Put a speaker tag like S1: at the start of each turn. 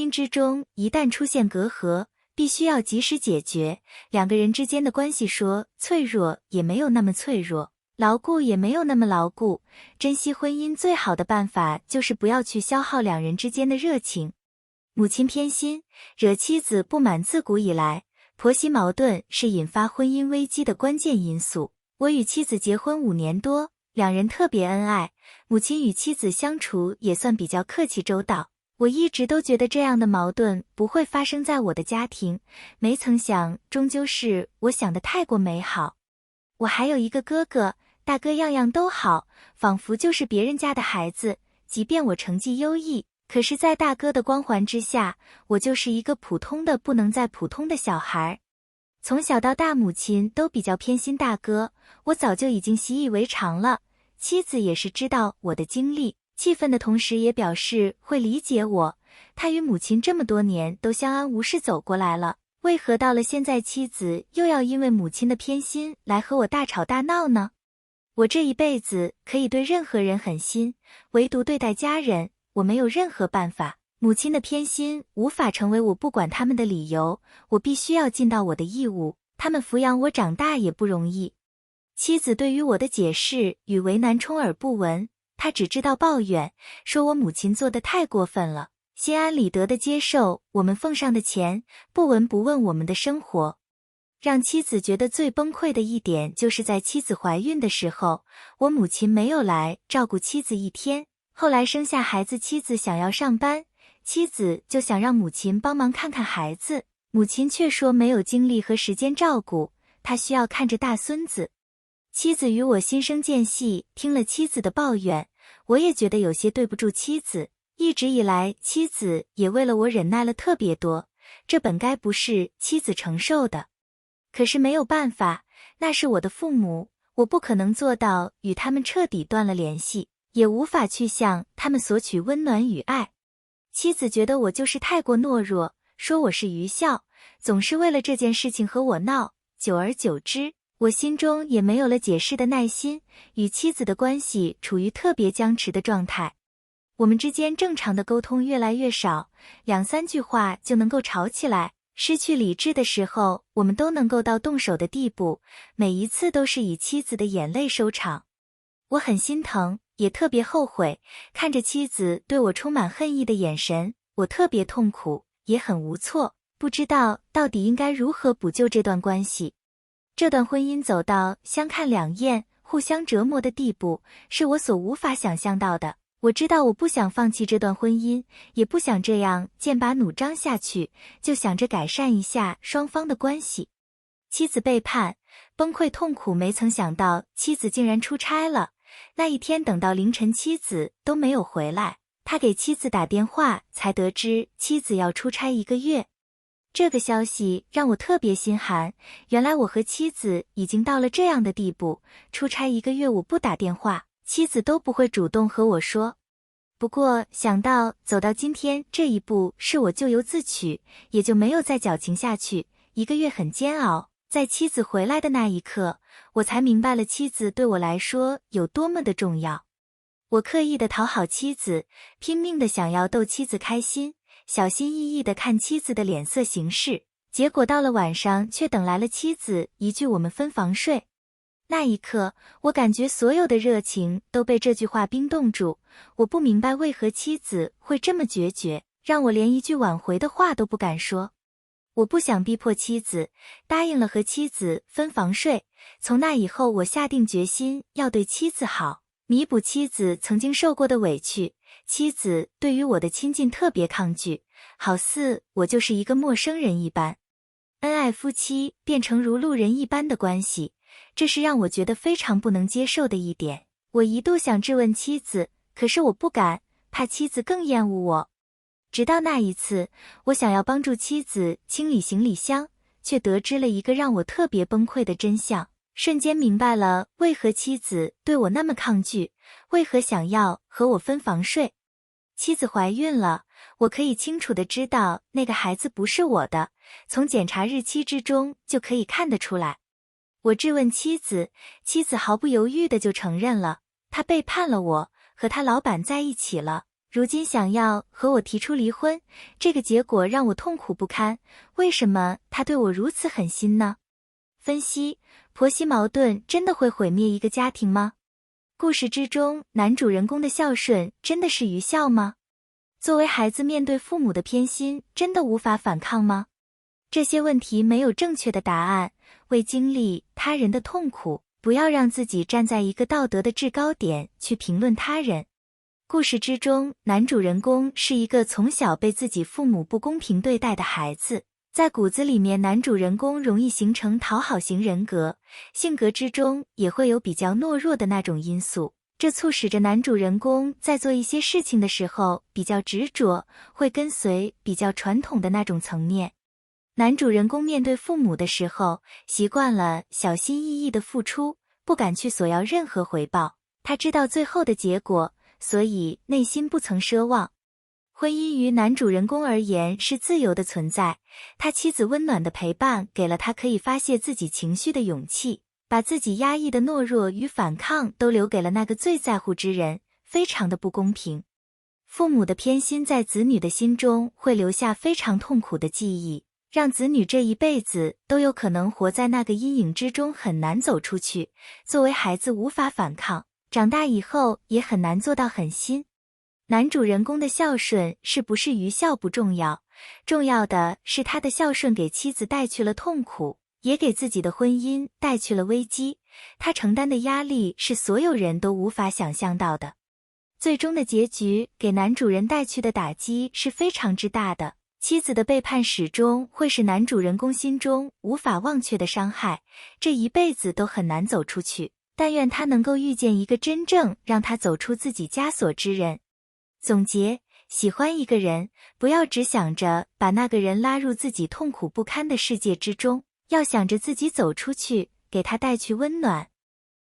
S1: 姻之中一旦出现隔阂，必须要及时解决，两个人之间的关系说脆弱也没有那么脆弱，牢固也没有那么牢固。珍惜婚姻最好的办法就是不要去消耗两人之间的热情。母亲偏心，惹妻子不满，自古以来，婆媳矛盾是引发婚姻危机的关键因素。我与妻子结婚5年多，两人特别恩爱，母亲与妻子相处也算比较客气周到。我一直都觉得这样的矛盾不会发生在我的家庭，没曾想终究是我想的太过美好。我还有一个哥哥，大哥样样都好，仿佛就是别人家的孩子，即便我成绩优异，可是在大哥的光环之下，我就是一个普通的不能再普通的小孩。从小到大，母亲都比较偏心大哥，我早就已经习以为常了。妻子也是知道我的经历，气愤的同时也表示会理解我。他与母亲这么多年都相安无事走过来了，为何到了现在妻子又要因为母亲的偏心来和我大吵大闹呢？我这一辈子可以对任何人狠心，唯独对待家人，我没有任何办法。母亲的偏心无法成为我不管他们的理由，我必须要尽到我的义务，他们抚养我长大也不容易。妻子对于我的解释与为难充耳不闻，她只知道抱怨，说我母亲做得太过分了，心安理得地接受我们奉上的钱，不闻不问我们的生活。让妻子觉得最崩溃的一点，就是在妻子怀孕的时候，我母亲没有来照顾妻子一天，后来生下孩子，妻子想要上班，妻子就想让母亲帮忙看看孩子，母亲却说没有精力和时间照顾，她需要看着大孙子。妻子与我心生间隙，听了妻子的抱怨，我也觉得有些对不住妻子。一直以来，妻子也为了我忍耐了特别多，这本该不是妻子承受的。可是没有办法，那是我的父母，我不可能做到与他们彻底断了联系，也无法去向他们索取温暖与爱。妻子觉得我就是太过懦弱，说我是愚孝，总是为了这件事情和我闹，久而久之，我心中也没有了解释的耐心，与妻子的关系处于特别僵持的状态。我们之间正常的沟通越来越少，2-3句话就能够吵起来，失去理智的时候，我们都能够到动手的地步，每一次都是以妻子的眼泪收场。我很心疼，也特别后悔，看着妻子对我充满恨意的眼神，我特别痛苦，也很无措，不知道到底应该如何补救这段关系。这段婚姻走到相看两厌、互相折磨的地步，是我所无法想象到的。我知道我不想放弃这段婚姻，也不想这样剑拔弩张下去，就想着改善一下双方的关系。妻子背叛，崩溃痛苦，没曾想到妻子竟然出差了。那一天等到凌晨，妻子都没有回来，他给妻子打电话，才得知妻子要出差1个月。这个消息让我特别心寒，原来我和妻子已经到了这样的地步，出差1个月我不打电话，妻子都不会主动和我说。不过想到走到今天这一步是我咎由自取，也就没有再矫情下去。1个月很煎熬，在妻子回来的那一刻，我才明白了妻子对我来说有多么的重要。我刻意的讨好妻子，拼命的想要逗妻子开心，小心翼翼的看妻子的脸色行事，结果到了晚上却等来了妻子一句我们分房睡。那一刻，我感觉所有的热情都被这句话冰冻住。我不明白为何妻子会这么决绝，让我连一句挽回的话都不敢说。我不想逼迫妻子，答应了和妻子分房睡。从那以后，我下定决心要对妻子好，弥补妻子曾经受过的委屈。妻子对于我的亲近特别抗拒，好似我就是一个陌生人一般。恩爱夫妻变成如路人一般的关系，这是让我觉得非常不能接受的一点。我一度想质问妻子，可是我不敢，怕妻子更厌恶我。直到那一次，我想要帮助妻子清理行李箱，却得知了一个让我特别崩溃的真相，瞬间明白了为何妻子对我那么抗拒，为何想要和我分房睡。妻子怀孕了，我可以清楚地知道那个孩子不是我的，从检查日期之中就可以看得出来。我质问妻子，妻子毫不犹豫地就承认了，她背叛了我，和她老板在一起了。如今想要和我提出离婚，这个结果让我痛苦不堪，为什么他对我如此狠心呢？分析：婆媳矛盾真的会毁灭一个家庭吗？故事之中，男主人公的孝顺真的是愚孝吗？作为孩子面对父母的偏心，真的无法反抗吗？这些问题没有正确的答案，为经历他人的痛苦，不要让自己站在一个道德的制高点去评论他人。故事之中，男主人公是一个从小被自己父母不公平对待的孩子，在骨子里面，男主人公容易形成讨好型人格，性格之中也会有比较懦弱的那种因素，这促使着男主人公在做一些事情的时候比较执着，会跟随比较传统的那种层面。男主人公面对父母的时候，习惯了小心翼翼的付出，不敢去索要任何回报，他知道最后的结果，所以内心不曾奢望。婚姻于男主人公而言是自由的存在，他妻子温暖的陪伴给了他可以发泄自己情绪的勇气，把自己压抑的懦弱与反抗都留给了那个最在乎之人，非常的不公平。父母的偏心在子女的心中会留下非常痛苦的记忆，让子女这一辈子都有可能活在那个阴影之中，很难走出去。作为孩子无法反抗，长大以后也很难做到狠心。男主人公的孝顺是不是愚孝不重要，重要的是他的孝顺给妻子带去了痛苦，也给自己的婚姻带去了危机，他承担的压力是所有人都无法想象到的。最终的结局给男主人带去的打击是非常之大的，妻子的背叛始终会是男主人公心中无法忘却的伤害，这一辈子都很难走出去，但愿他能够遇见一个真正让他走出自己枷锁之人。总结：喜欢一个人，不要只想着把那个人拉入自己痛苦不堪的世界之中，要想着自己走出去，给他带去温暖，